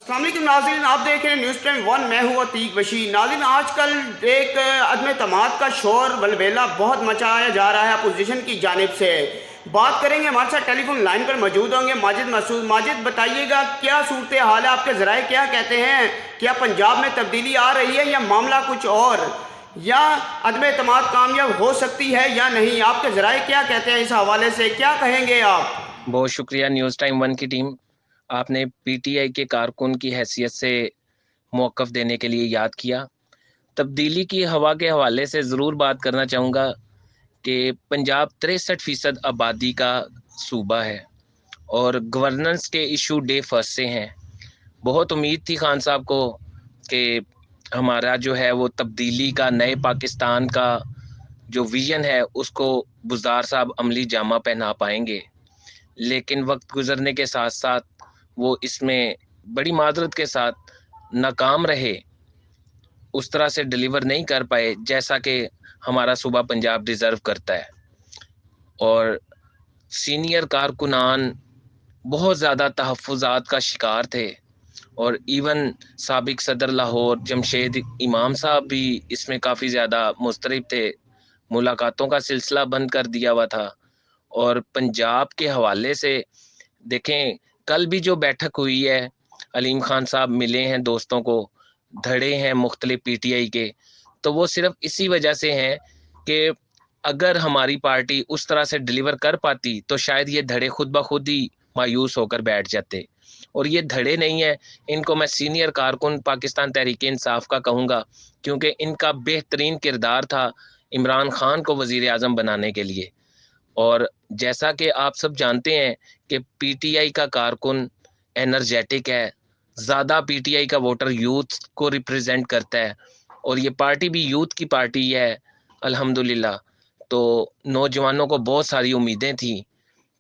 السلام علیکم ناظرین، آپ دیکھ رہے ہیں نیوز ٹائم ون، میں ہوں عتیق بشیر۔ ناظرین، آج کل ایک عدم اعتماد کا شور ولویلا بہت مچایا جا رہا ہے اپوزیشن کی جانب سے۔ بات کریں گے، ہمارے ساتھ ٹیلی فون لائن پر موجود ہوں گے ماجد مسعود۔ ماجد، بتائیے گا کیا صورتحال ہے، آپ کے ذرائع کیا کہتے ہیں؟ کیا پنجاب میں تبدیلی آ رہی ہے یا معاملہ کچھ اور، یا عدم اعتماد کامیاب ہو سکتی ہے یا نہیں؟ آپ کے ذرائع کیا کہتے ہیں اس حوالے سے، کیا کہیں گے آپ؟ بہت شکریہ نیوز ٹائم ون کی ٹیم، آپ نے پی ٹی آئی کے کارکن کی حیثیت سے موقف دینے کے لیے یاد کیا۔ تبدیلی کی ہوا کے حوالے سے ضرور بات کرنا چاہوں گا کہ پنجاب 63% آبادی کا صوبہ ہے اور گورننس کے ایشو ڈے فرسٹ سے ہیں۔ بہت امید تھی خان صاحب کو کہ ہمارا جو ہے وہ تبدیلی کا، نئے پاکستان کا جو ویژن ہے اس کو بزدار صاحب عملی جامہ پہنا پائیں گے، لیکن وقت گزرنے کے ساتھ ساتھ وہ اس میں بڑی معذرت کے ساتھ ناکام رہے، اس طرح سے ڈیلیور نہیں کر پائے جیسا کہ ہمارا صوبہ پنجاب ڈیزرو کرتا ہے۔ اور سینئر کارکنان بہت زیادہ تحفظات کا شکار تھے، اور ایون سابق صدر لاہور جمشید امام صاحب بھی اس میں کافی زیادہ مضطرب تھے، ملاقاتوں کا سلسلہ بند کر دیا ہوا تھا۔ اور پنجاب کے حوالے سے دیکھیں، کل بھی جو بیٹھک ہوئی ہے، علیم خان صاحب ملے ہیں دوستوں کو، دھڑے ہیں مختلف پی ٹی آئی کے، تو وہ صرف اسی وجہ سے ہیں کہ اگر ہماری پارٹی اس طرح سے ڈیلیور کر پاتی تو شاید یہ دھڑے خود بخود ہی مایوس ہو کر بیٹھ جاتے، اور یہ دھڑے نہیں ہیں، ان کو میں سینئر کارکن پاکستان تحریک انصاف کا کہوں گا، کیونکہ ان کا بہترین کردار تھا عمران خان کو وزیر اعظم بنانے کے لیے۔ اور جیسا کہ آپ سب جانتے ہیں کہ پی ٹی آئی کا کارکن انرجیٹک ہے، زیادہ پی ٹی آئی کا ووٹر یوتھ کو ریپرزینٹ کرتا ہے، اور یہ پارٹی بھی یوتھ کی پارٹی ہے الحمدللہ۔ تو نوجوانوں کو بہت ساری امیدیں تھیں،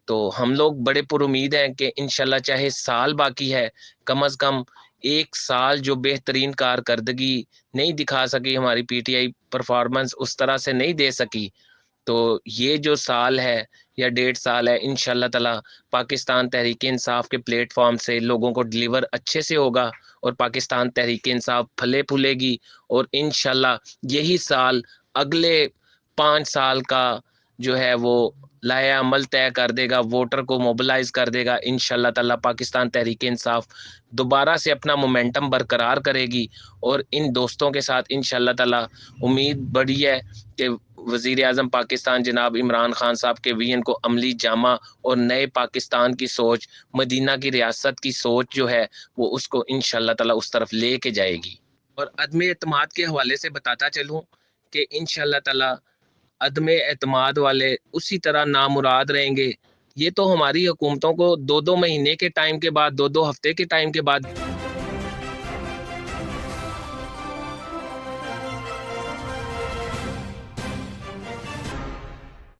تو ہم لوگ بڑے پر امید ہیں کہ انشاءاللہ چاہے سال باقی ہے، کم از کم ایک سال جو بہترین کارکردگی نہیں دکھا سکی ہماری پی ٹی آئی، پرفارمنس اس طرح سے نہیں دے سکی، تو یہ جو سال ہے یا 1.5 سال ہے، انشاءاللہ تعالی پاکستان تحریک انصاف کے پلیٹ فارم سے لوگوں کو ڈیلیور اچھے سے ہوگا، اور پاکستان تحریک انصاف پھلے پھولے گی، اور انشاءاللہ یہی سال اگلے 5 سال کا جو ہے وہ لائحہ عمل طے کر دے گا، ووٹر کو موبلائز کر دے گا۔ انشاءاللہ تعالی پاکستان تحریک انصاف دوبارہ سے اپنا مومنٹم برقرار کرے گی، اور ان دوستوں کے ساتھ انشاءاللہ تعالی امید بڑی ہے کہ وزیر اعظم پاکستان جناب عمران خان صاحب کے ویژن کو عملی جامہ، اور نئے پاکستان کی سوچ، مدینہ کی ریاست کی سوچ جو ہے وہ اس کو انشاءاللہ تعالی اس طرف لے کے جائے گی۔ اور عدم اعتماد کے حوالے سے بتاتا چلوں کہ انشاءاللہ تعالی عدم اعتماد والے اسی طرح نامراد رہیں گے۔ یہ تو ہماری حکومتوں کو 2 مہینے کے ٹائم کے بعد، 2 ہفتے کے ٹائم کے بعد